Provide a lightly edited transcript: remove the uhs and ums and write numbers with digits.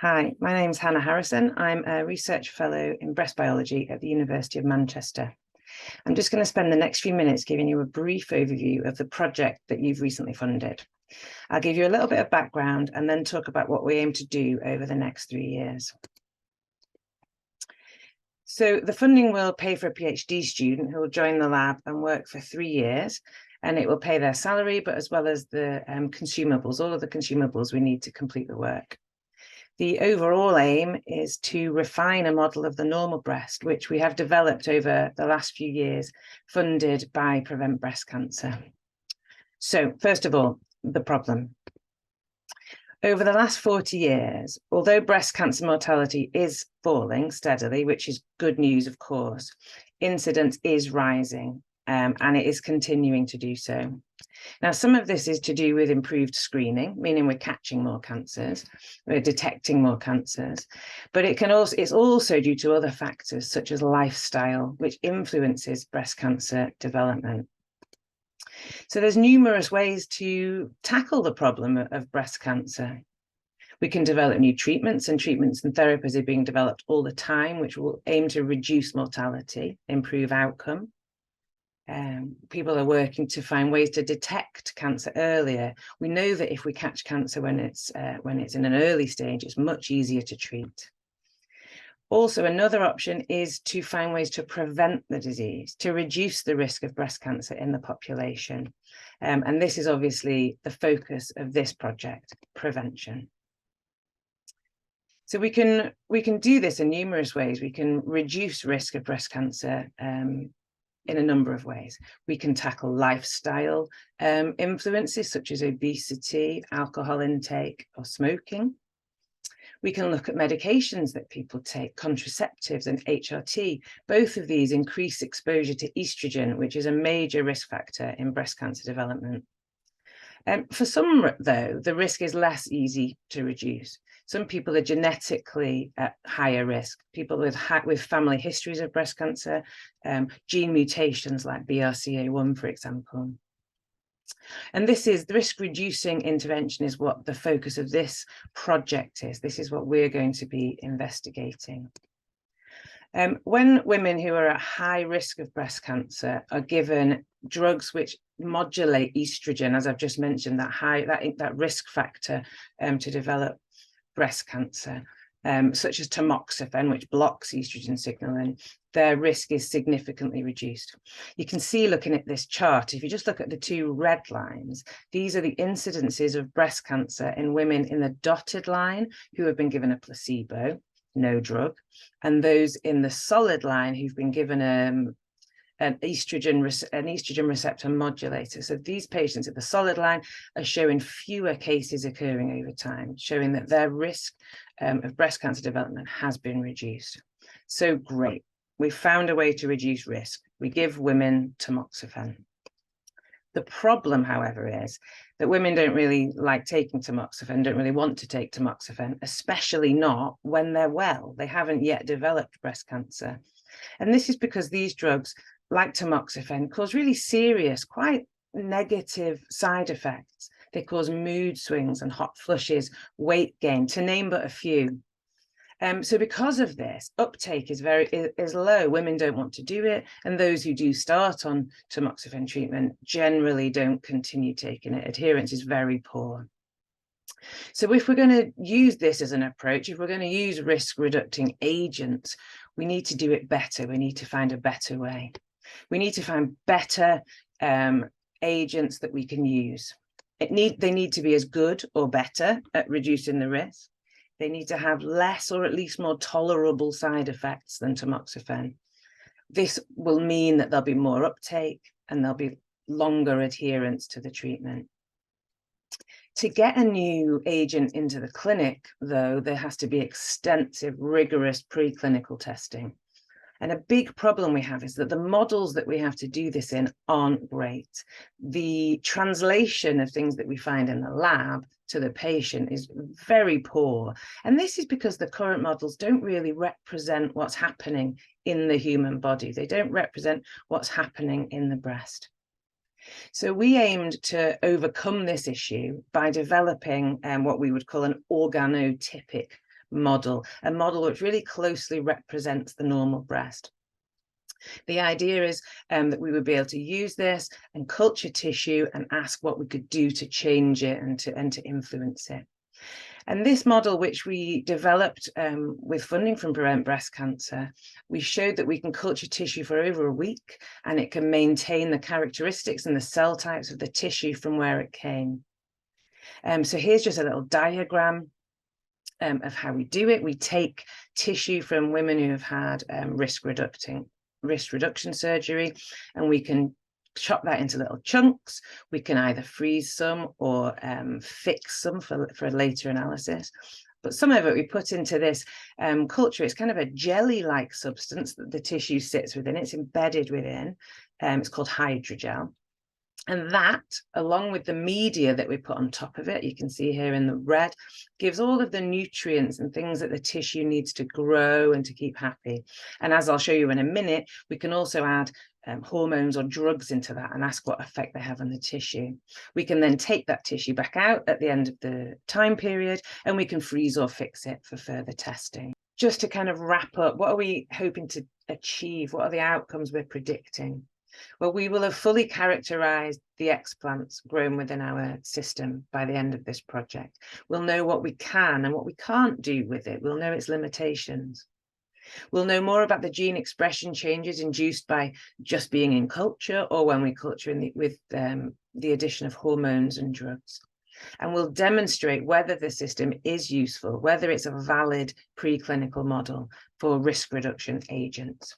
Hi, my name's Hannah Harrison. I'm a research fellow in breast biology at the University of Manchester. I'm just going to spend the next few minutes giving you a brief overview of the project that you've recently funded. I'll give you a little bit of background and then talk about what we aim to do over the next 3 years. So the funding will pay for a PhD student who will join the lab and work for 3 years, and it will pay their salary, but as well as the consumables, all of the consumables we need to complete the work. The overall aim is to refine a model of the normal breast, which we have developed over the last few years, funded by Prevent Breast Cancer. So first of all, the problem. Over the last 40 years, although breast cancer mortality is falling steadily, which is good news, of course, incidence is rising, and it is continuing to do so. Now, some of this is to do with improved screening, meaning we're catching more cancers, we're detecting more cancers, but it's also due to other factors such as lifestyle, which influences breast cancer development. So there's numerous ways to tackle the problem of breast cancer. We can develop new treatments and therapies are being developed all the time, which will aim to reduce mortality, improve outcome. People are working to find ways to detect cancer earlier. We know that if we catch cancer when it's in an early stage, it's much easier to treat. Also, another option is to find ways to prevent the disease, to reduce the risk of breast cancer in the population. And this is obviously the focus of this project, prevention. So we can do this in numerous ways. We can reduce risk of breast cancer in a number of ways. We can tackle lifestyle influences such as obesity, alcohol intake, or smoking. We can look at medications that people take, contraceptives and HRT. Both of these increase exposure to estrogen, which is a major risk factor in breast cancer development. For some, though, the risk is less easy to reduce. Some people are genetically at higher risk, people with family histories of breast cancer, gene mutations like BRCA1, for example. And this is the risk-reducing intervention is what the focus of this project is. This is what we're going to be investigating. When women who are at high risk of breast cancer are given drugs which modulate estrogen, as I've just mentioned, that risk factor to develop breast cancer, such as tamoxifen, which blocks estrogen signaling, their risk is significantly reduced. You can see, looking at this chart, if you just look at the two red lines, these are the incidences of breast cancer in women in the dotted line who have been given a placebo, no drug, and those in the solid line who've been given an estrogen receptor modulator. So these patients at the solid line are showing fewer cases occurring over time, showing that their risk of breast cancer development has been reduced. So great, we found a way to reduce risk. We give women tamoxifen. The problem, however, is that women don't really like taking tamoxifen, don't really want to take tamoxifen, especially not when they're well. They haven't yet developed breast cancer. And this is because these drugs, like tamoxifen, cause really serious, quite negative side effects. They cause mood swings and hot flushes, weight gain, to name but a few. So because of this, uptake is low. Women don't want to do it, and those who do start on tamoxifen treatment generally don't continue taking it. Adherence is very poor. So if we're going to use this as an approach, if we're going to use risk-reducing agents, we need to do it better. We need to find a better way. We need to find better agents that we can use. They need to be as good or better at reducing the risk. They need to have less or at least more tolerable side effects than tamoxifen. This will mean that there'll be more uptake and there'll be longer adherence to the treatment. To get a new agent into the clinic, though, there has to be extensive, rigorous preclinical testing. And a big problem we have is that the models that we have to do this in aren't great. The translation of things that we find in the lab to the patient is very poor. And this is because the current models don't really represent what's happening in the human body. They don't represent what's happening in the breast. So we aimed to overcome this issue by developing what we would call an organotypic model, a model which really closely represents the normal breast. The idea is that we would be able to use this and culture tissue and ask what we could do to change it and to influence it. And this model, which we developed with funding from Prevent Breast Cancer, we showed that we can culture tissue for over a week, and it can maintain the characteristics and the cell types of the tissue from where it came. So here's just a little diagram of how we do it. We take tissue from women who have had risk reduction surgery, and we can chop that into little chunks. We can either freeze some or fix some for later analysis. But some of it we put into this culture. It's kind of a jelly-like substance that the tissue sits within. It's embedded within. It's called hydrogel. And that, along with the media that we put on top of it, you can see here in the red, gives all of the nutrients and things that the tissue needs to grow and to keep happy. And as I'll show you in a minute, we can also add hormones or drugs into that and ask what effect they have on the tissue. We can then take that tissue back out at the end of the time period, and we can freeze or fix it for further testing. Just to kind of wrap up, what are we hoping to achieve? What are the outcomes we're predicting? Well, we will have fully characterized the explants grown within our system by the end of this project. We'll know what we can and what we can't do with it. We'll know its limitations. We'll know more about the gene expression changes induced by just being in culture or when we culture with the addition of hormones and drugs. And we'll demonstrate whether the system is useful, whether it's a valid preclinical model for risk reduction agents.